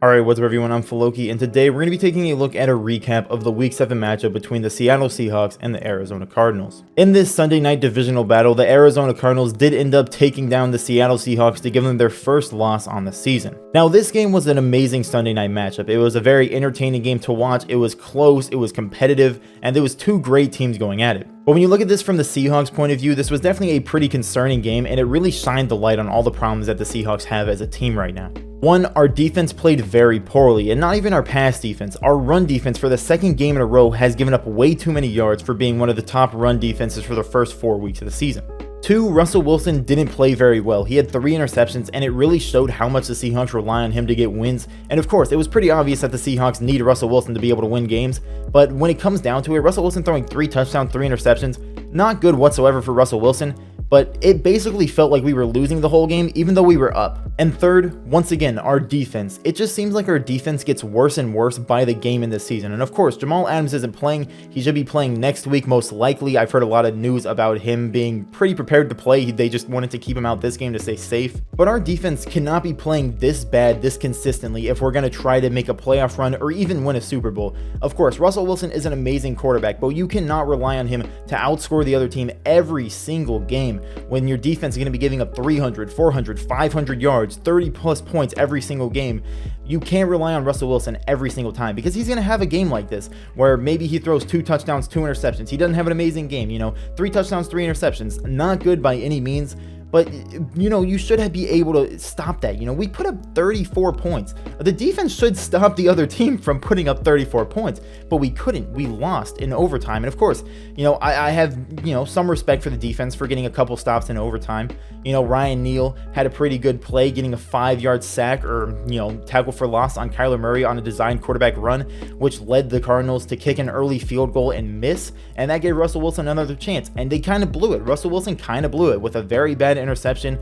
Alright, what's up everyone, I'm Faloki, and today we're going to be taking a look at a recap of the Week 7 matchup between the Seattle Seahawks and the Arizona Cardinals. In this Sunday night divisional battle, the Arizona Cardinals did end up taking down the Seattle Seahawks to give them their first loss on the season. Now, this game was an amazing Sunday night matchup. It was a very entertaining game to watch, it was close, it was competitive, and there was two great teams going at it. But when you look at this from the Seahawks point of view, this was definitely a pretty concerning game, and it really shined the light on all the problems that the Seahawks have as a team right now. One, our defense played very poorly, and not even our pass defense. Our run defense for the second game in a row has given up way too many yards for being one of the top run defenses for the first 4 weeks of the season. Two, Russell Wilson didn't play very well. He had 3 interceptions, and it really showed how much the Seahawks rely on him to get wins. And of course, it was pretty obvious that the Seahawks need Russell Wilson to be able to win games. But when it comes down to it, Russell Wilson throwing 3 touchdowns, 3 interceptions, not good whatsoever for Russell Wilson. But it basically felt like we were losing the whole game, even though we were up. And third, once again, our defense. It just seems like our defense gets worse and worse by the game in this season. And of course, Jamal Adams isn't playing. He should be playing next week, most likely. I've heard a lot of news about him being pretty prepared to play. They just wanted to keep him out this game to stay safe. But our defense cannot be playing this bad, this consistently, if we're going to try to make a playoff run or even win a Super Bowl. Of course, Russell Wilson is an amazing quarterback, but you cannot rely on him to outscore the other team every single game, when your defense is going to be giving up 300, 400, 500 yards, 30 plus points every single game. You can't rely on Russell Wilson every single time, because he's going to have a game like this where maybe he throws 2 touchdowns, 2 interceptions. He doesn't have an amazing game, 3 touchdowns, 3 interceptions. Not good by any means. But, you should be able to stop that. We put up 34 points. The defense should stop the other team from putting up 34 points, but we couldn't. We lost in overtime. And of course, I have, some respect for the defense for getting a couple stops in overtime. Ryan Neal had a pretty good play, getting a 5-yard sack or, tackle for loss on Kyler Murray on a designed quarterback run, which led the Cardinals to kick an early field goal and miss. And that gave Russell Wilson another chance. And they kind of blew it. Russell Wilson kind of blew it with a very bad interception.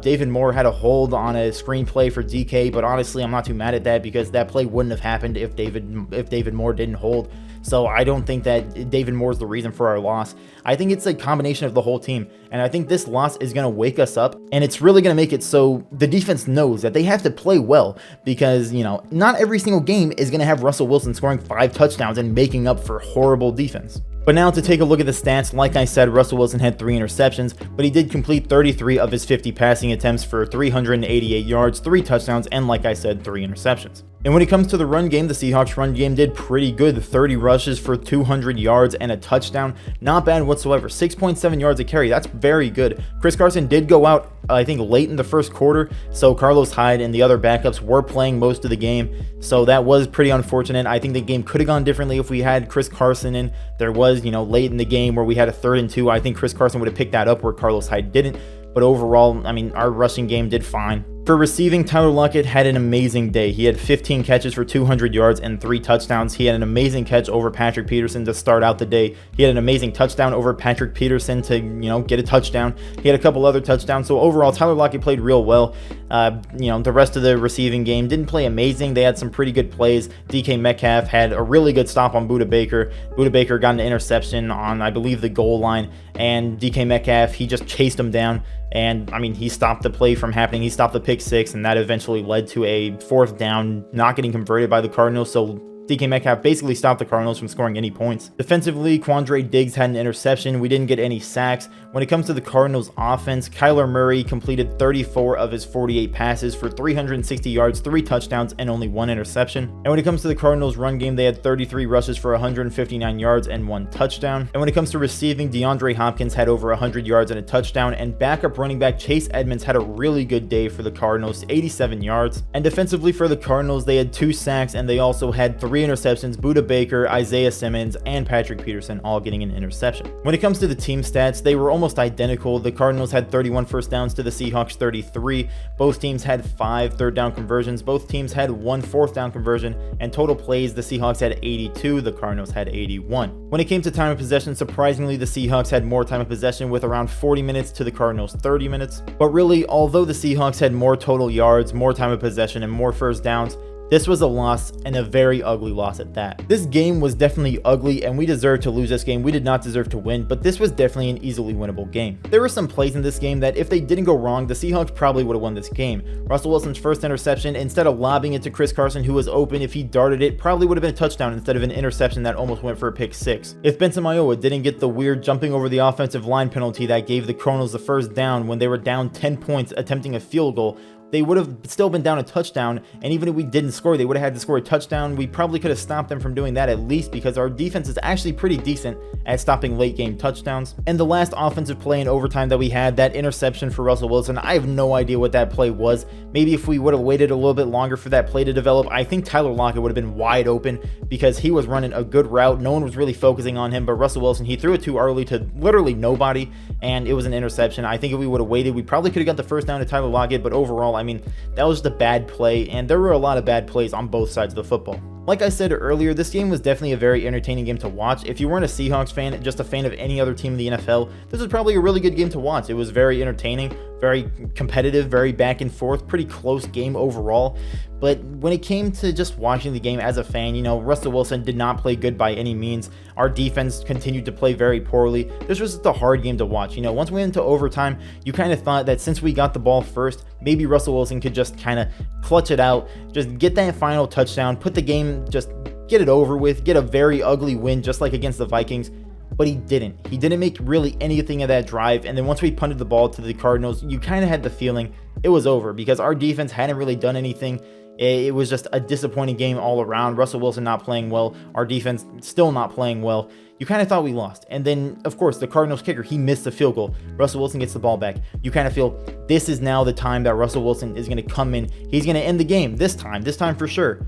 David Moore had a hold on a screenplay for DK, but honestly, I'm not too mad at that because that play wouldn't have happened if David Moore didn't hold. So I don't think that David Moore is the reason for our loss. I think it's a combination of the whole team, and I think this loss is going to wake us up, and it's really going to make it so the defense knows that they have to play well, because not every single game is going to have Russell Wilson scoring 5 touchdowns and making up for horrible defense. But now to take a look at the stats, like I said, Russell Wilson had 3 interceptions, but he did complete 33 of his 50 passing attempts for 388 yards, 3 touchdowns, and like I said, 3 interceptions. And when it comes to the run game, the Seahawks run game did pretty good. 30 rushes for 200 yards and a touchdown. Not bad whatsoever. 6.7 yards a carry. That's very good. Chris Carson did go out, I think, late in the first quarter, so Carlos Hyde and the other backups were playing most of the game, so that was pretty unfortunate. I think the game could have gone differently if we had Chris Carson in. There was, late in the game where we had a 3rd and 2. I think Chris Carson would have picked that up where Carlos Hyde didn't. But overall, our rushing game did fine. For receiving, Tyler Lockett had an amazing day. He had 15 catches for 200 yards and 3 touchdowns. He had an amazing catch over Patrick Peterson to start out the day. He had an amazing touchdown over Patrick Peterson to, get a touchdown. He had a couple other touchdowns. So overall, Tyler Lockett played real well. The rest of the receiving game didn't play amazing. They had some pretty good plays. DK Metcalf had a really good stop on Budda Baker. Budda Baker got an interception on, I believe, the goal line. And DK Metcalf, he just chased him down. And, he stopped the play from happening. He stopped the pick 6, and that eventually led to a 4th down, not getting converted by the Cardinals. So DK Metcalf basically stopped the Cardinals from scoring any points. Defensively, Quandre Diggs had an interception. We didn't get any sacks. When it comes to the Cardinals offense, Kyler Murray completed 34 of his 48 passes for 360 yards, 3 touchdowns, and only 1 interception. And when it comes to the Cardinals run game, they had 33 rushes for 159 yards and 1 touchdown. And when it comes to receiving, DeAndre Hopkins had over 100 yards and a touchdown, and backup running back Chase Edmonds had a really good day for the Cardinals, 87 yards. And defensively for the Cardinals, they had 2 sacks, and they also had 3 interceptions. Budda Baker, Isaiah Simmons, and Patrick Peterson all getting an interception. When it comes to the team stats, they were almost identical. The Cardinals had 31 first downs to the Seahawks 33. Both teams had 5 third down conversions. Both teams had 1 fourth down conversion, and total plays, the Seahawks had 82, the Cardinals had 81. When it came to time of possession, surprisingly, the Seahawks had more time of possession with around 40 minutes to the Cardinals 30 minutes. But really, although the Seahawks had more total yards, more time of possession, and more first downs, This was a loss, and a very ugly loss at that. This game was definitely ugly, and we deserved to lose this game. We did not deserve to win, but this was definitely an easily winnable game. There were some plays in this game that if they didn't go wrong, the Seahawks probably would have won this game. Russell Wilson's first interception, instead of lobbing it to Chris Carson, who was open, if he darted it, probably would have been a touchdown instead of an interception that almost went for a pick 6. If Benson Mayowa didn't get the weird jumping over the offensive line penalty that gave the Cardinals the first down when they were down 10 points attempting a field goal, they would have still been down a touchdown, and even if we didn't score, they would have had to score a touchdown. We probably could have stopped them from doing that at least, because our defense is actually pretty decent at stopping late game touchdowns. And the last offensive play in overtime that we had, that interception for Russell Wilson, I have no idea what that play was. Maybe if we would have waited a little bit longer for that play to develop, I think Tyler Lockett would have been wide open, because he was running a good route. No one was really focusing on him, but Russell Wilson, he threw it too early to literally nobody, and it was an interception. I think if we would have waited, we probably could have got the first down to Tyler Lockett, but overall, I mean, that was just a bad play, and there were a lot of bad plays on both sides of the football. Like I said earlier, this game was definitely a very entertaining game to watch. If you weren't a Seahawks fan, just a fan of any other team in the NFL, this was probably a really good game to watch. It was very entertaining, very competitive, very back and forth, pretty close game overall. But when it came to just watching the game as a fan, you know, Russell Wilson did not play good by any means. Our defense continued to play very poorly. This was just a hard game to watch. You know, once we went into overtime, you kind of thought that since we got the ball first, maybe Russell Wilson could just kind of clutch it out, just get that final touchdown, put the game, just get it over with, get a very ugly win just like against the Vikings. But he didn't. He didn't make really anything of that drive. And then once we punted the ball to the Cardinals, you kind of had the feeling it was over, because our defense hadn't really done anything. It was just a disappointing game all around. Russell Wilson not playing well. Our defense still not playing well. You kind of thought we lost. And then, of course, the Cardinals kicker, he missed the field goal. Russell Wilson gets the ball back. You kind of feel this is now the time that Russell Wilson is going to come in. He's going to end the game this time for sure.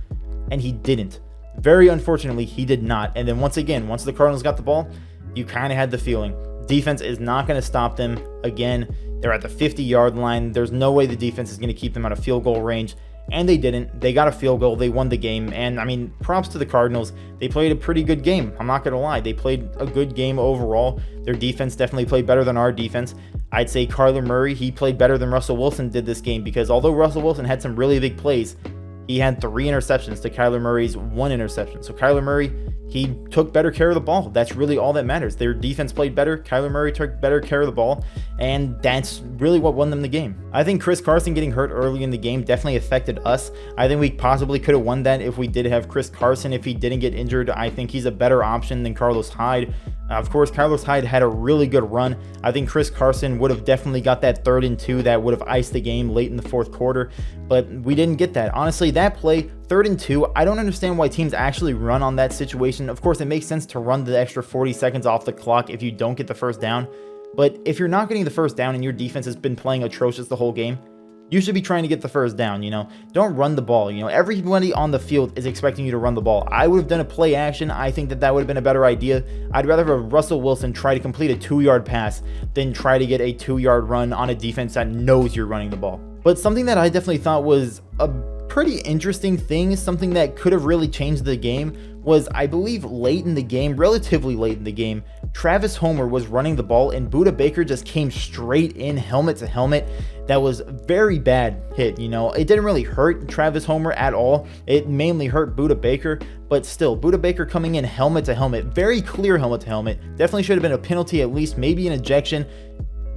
And he didn't. Very unfortunately, he did not. And then once again, once the Cardinals got the ball, you kind of had the feeling defense is not going to stop them again. They're at the 50-yard line. There's no way the defense is going to keep them out of field goal range. And they didn't. They got a field goal. They won the game. And, I mean, props to the Cardinals. They played a pretty good game. I'm not going to lie. They played a good game overall. Their defense definitely played better than our defense. I'd say Kyler Murray, he played better than Russell Wilson did this game, because although Russell Wilson had some really big plays, he had 3 interceptions to Kyler Murray's 1 interception. So Kyler Murray, he took better care of the ball. That's really all that matters. Their defense played better. Kyler Murray took better care of the ball, and that's really what won them the game. I think Chris Carson getting hurt early in the game definitely affected us. I think we possibly could have won that if we did have Chris Carson. If he didn't get injured, I think he's a better option than Carlos Hyde. Of course, Carlos Hyde had a really good run. I think Chris Carson would have definitely got that 3rd and 2 that would have iced the game late in the 4th quarter, but we didn't get that. Honestly, that play, 3rd and 2, I don't understand why teams actually run on that situation. Of course, it makes sense to run the extra 40 seconds off the clock if you don't get the first down, but if you're not getting the first down and your defense has been playing atrocious the whole game, you should be trying to get the first down, you know. Don't run the ball, you know. Everybody on the field is expecting you to run the ball. I would have done a play action. I think that would have been a better idea. I'd rather have Russell Wilson try to complete a 2-yard pass than try to get a 2-yard run on a defense that knows you're running the ball. But something that I definitely thought was a pretty interesting thing, something that could have really changed the game, was, I believe, late in the game, relatively late in the game, Travis Homer was running the ball and Budda Baker just came straight in, helmet to helmet. That was a very bad hit, you know. It didn't really hurt Travis Homer at all. It mainly hurt Budda Baker, but still, Budda Baker coming in helmet to helmet, very clear helmet to helmet. Definitely should have been a penalty, at least maybe an ejection.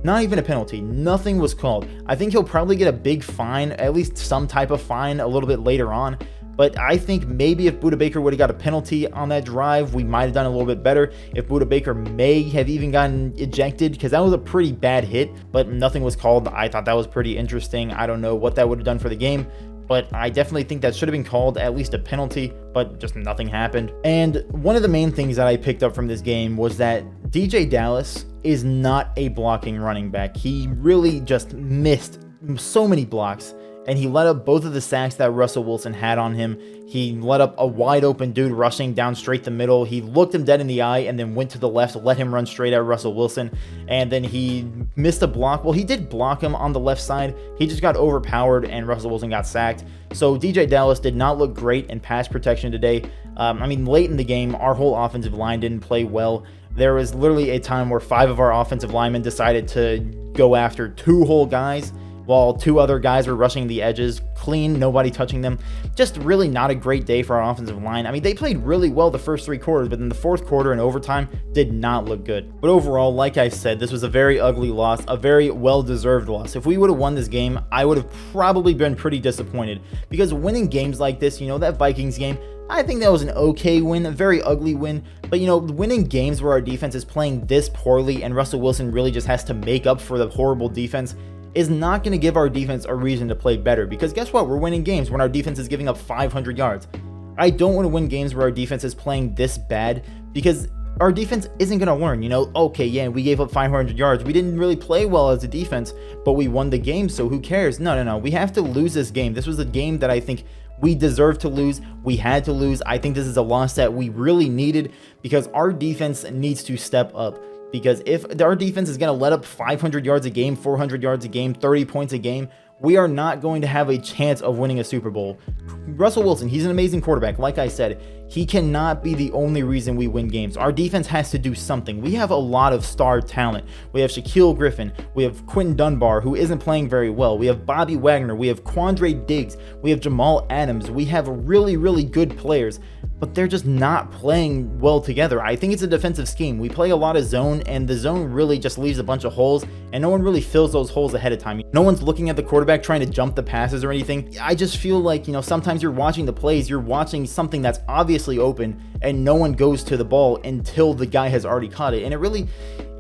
Not even a penalty. Nothing was called. I think he'll probably get a big fine, at least some type of fine a little bit later on. But I think maybe if Budda Baker would have got a penalty on that drive, we might have done a little bit better. If Budda Baker may have even gotten ejected, because that was a pretty bad hit, but nothing was called. I thought that was pretty interesting. I don't know what that would have done for the game, but I definitely think that should have been called at least a penalty, but just nothing happened. And one of the main things that I picked up from this game was that DJ Dallas is not a blocking running back. He really just missed so many blocks, and he let up both of the sacks that Russell Wilson had on him. He let up a wide open dude rushing down straight the middle. He looked him dead in the eye and then went to the left, let him run straight at Russell Wilson, and then he missed a block. Well, he did block him on the left side. He just got overpowered and Russell Wilson got sacked. So DJ Dallas did not look great in pass protection today. I mean, late in the game, our whole offensive line didn't play well. There was literally a time where 5 of our offensive linemen decided to go after 2 whole guys, while 2 other guys were rushing the edges, clean, nobody touching them. Just really not a great day for our offensive line. I mean, they played really well the first 3 quarters, but then the 4th quarter and overtime did not look good. But overall, like I said, this was a very ugly loss, a very well-deserved loss. If we would have won this game, I would have probably been pretty disappointed, because winning games like this, you know, that Vikings game, I think that was an okay win, a very ugly win, but you know, winning games where our defense is playing this poorly and Russell Wilson really just has to make up for the horrible defense is not going to give our defense a reason to play better, because guess what? We're winning games when our defense is giving up 500 yards. I don't want to win games where our defense is playing this bad, because our defense isn't going to learn, you know, okay, yeah, we gave up 500 yards. We didn't really play well as a defense, but we won the game, so who cares? No. We have to lose this game. This was a game that I think we deserve to lose. We had to lose. I think this is a loss that we really needed, because our defense needs to step up. Because if our defense is going to let up 500 yards a game, 400 yards a game, 30 points a game, we are not going to have a chance of winning a Super Bowl. Russell Wilson, he's an amazing quarterback. Like I said, he cannot be the only reason we win games. Our defense has to do something. We have a lot of star talent. We have Shaquille Griffin. We have Quentin Dunbar, who isn't playing very well. We have Bobby Wagner. We have Quandre Diggs. We have Jamal Adams. We have really, really good players, but they're just not playing well together. I think it's a defensive scheme. We play a lot of zone, and the zone really just leaves a bunch of holes, and no one really fills those holes ahead of time. No one's looking at the quarterback trying to jump the passes or anything. I just feel like, you know, sometimes you're watching the plays, you're watching something that's obviously open, and no one goes to the ball until the guy has already caught it. And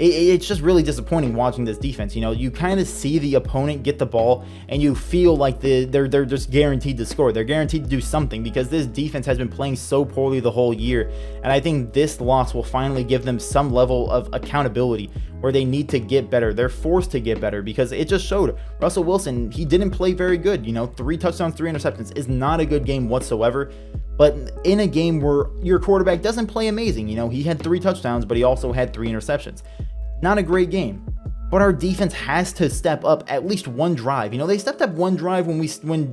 it's just really disappointing watching this defense. You know, you kind of see the opponent get the ball, and you feel like they're just guaranteed to score. They're guaranteed to do something, because this defense has been playing so poorly the whole year. And I think this loss will finally give them some level of accountability, where they need to get better. They're forced to get better, because it just showed Russell Wilson, he didn't play very good. You know, 3 touchdowns, 3 interceptions is not a good game whatsoever. But in a game where your quarterback doesn't play amazing, you know, he had 3 touchdowns, but he also had 3 interceptions. Not a great game. But our defense has to step up at least one drive. You know, they stepped up one drive when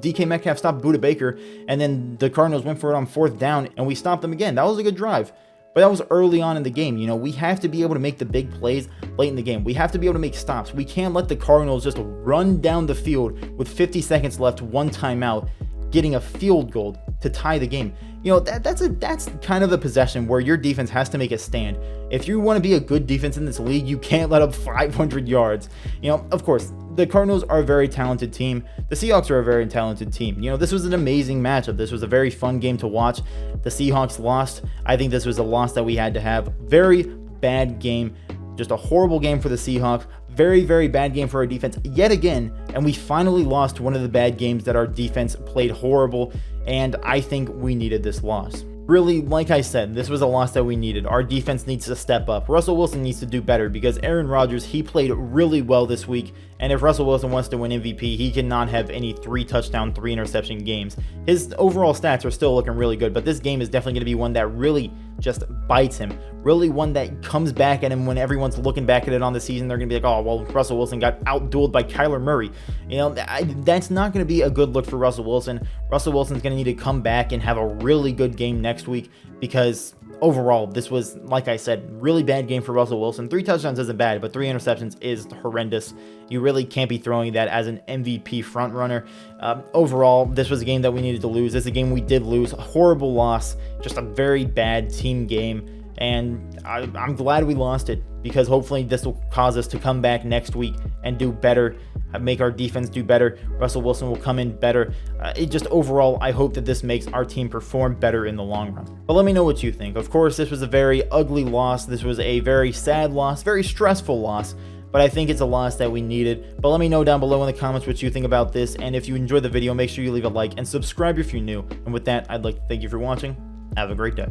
DK Metcalf stopped Budda Baker, and then the Cardinals went for it on 4th down, and we stopped them again. That was a good drive. But that was early on in the game. You know, we have to be able to make the big plays late in the game. We have to be able to make stops. We can't let the Cardinals just run down the field with 50 seconds left, 1 timeout, getting a field goal to tie the game. You know, that's kind of the possession where your defense has to make a stand. If you want to be a good defense in this league, you can't let up 500 yards. You know, of course, the Cardinals are a very talented team. The Seahawks are a very talented team. You know, this was an amazing matchup. This was a very fun game to watch. The Seahawks lost. I think this was a loss that we had to have. Very bad game. Just a horrible game for the Seahawks. Very, very bad game for our defense yet again. And we finally lost one of the bad games that our defense played horrible. And I think we needed this loss. Really, like I said, this was a loss that we needed. Our defense needs to step up. Russell Wilson needs to do better, because Aaron Rodgers, he played really well this week. And if Russell Wilson wants to win MVP, he cannot have any 3 touchdown, 3 interception games. His overall stats are still looking really good, but this game is definitely going to be one that really just bites him. Really one that comes back at him when everyone's looking back at it on the season. They're going to be like, oh, well, Russell Wilson got outdueled by Kyler Murray. You know, that's not going to be a good look for Russell Wilson. Russell Wilson's going to need to come back and have a really good game next week, because overall, this was, like I said, really bad game for Russell Wilson. 3 touchdowns isn't bad, but 3 interceptions is horrendous. You really can't be throwing that as an MVP frontrunner. Overall, this was a game that we needed to lose. This is a game we did lose. A horrible loss. Just a very bad team game. And I'm glad we lost it, because hopefully this will cause us to come back next week and do better, make our defense do better. Russell Wilson will come in better. Overall, I hope that this makes our team perform better in the long run. But let me know what you think. Of course, this was a very ugly loss. This was a very sad loss, very stressful loss. But I think it's a loss that we needed. But let me know down below in the comments what you think about this. And if you enjoyed the video, make sure you leave a like and subscribe if you're new. And with that, I'd like to thank you for watching. Have a great day.